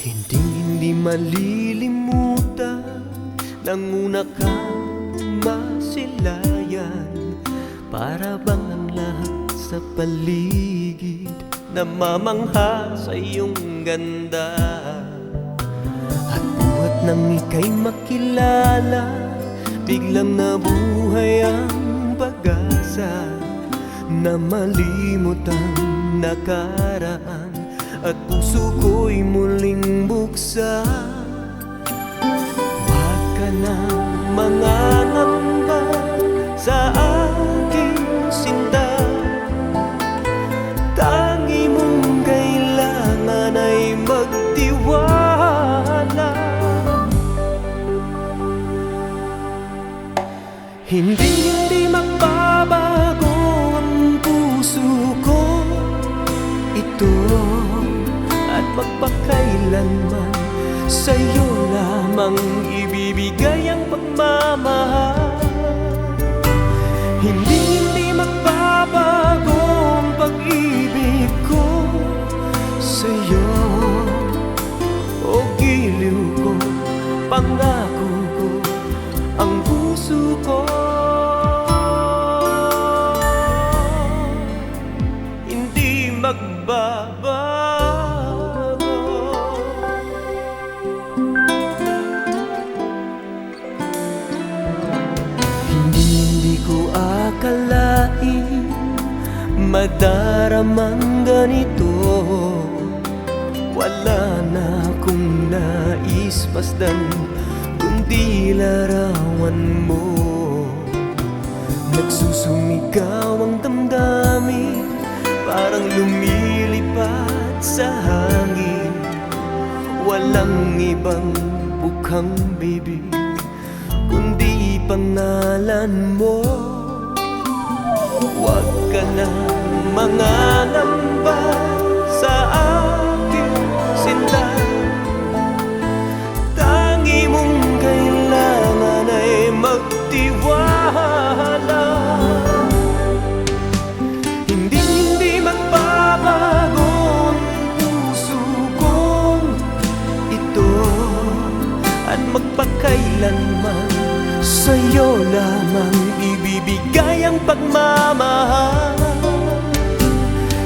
Hindi malilimutan nang una kang masilayan. Para bang ang lahat sa paligid namamangha sa iyong ganda. At buhat nang ika'y makilala, biglang nabuhay ang pag-asa na malimot ang nakaraan at puso ko'y muling buksan. Huwag ka na mangangamba sa aking sinta. Tangi mong kailangan ay magtiwala. Hindi magbabago ang puso ko ito, at magpakailanman sa'yo lamang ibibigay ang pagmamahal. Hindi magbabago ang pag-ibig ko sa'yo. O giliw ko, pangako ko, ang puso ko hindi magbabago. Hindi ko akalain madaramang ganito. Wala na akong nais pasdan kundi larawan mo. Nagsusumigaw ang damdamin, parang lumilipad sa hangin. Walang ibang bukhang bibig kundi pangalan mo. Huwag ka na mangangamba sa aking sinta. Tangi mong kailangan ay magtiwala. Hindi magbabago ang puso kong ito, at magpakailanman sa'yo lamang ibibigay ang pagmamahal.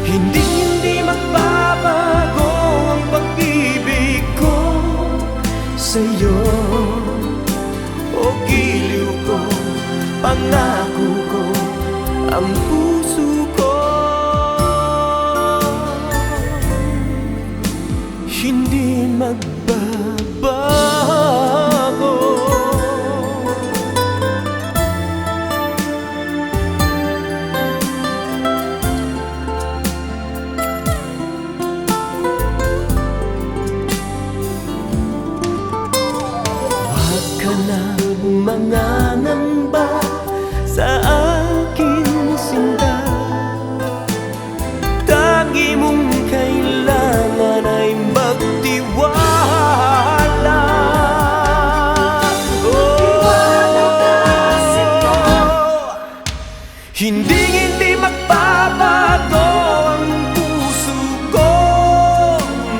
Hindi magbabago ang pag-ibig ko sa'yo. O giliw ko, pangako ko, ang puso ko hindi magbabago. Huwag ka na mangangamba sa aking sinta. Tangi mong kailangan ay magtiwala. Hindi magbabago ang puso ko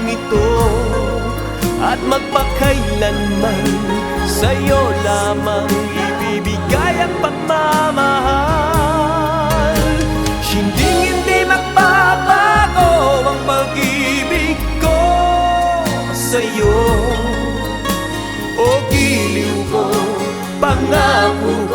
ito, at magpakailanman sa'yo lamang ibibigay ang pagmamahal. Hindi magbabago ang pag-ibig ko sa'yo. O giliw ko, pangako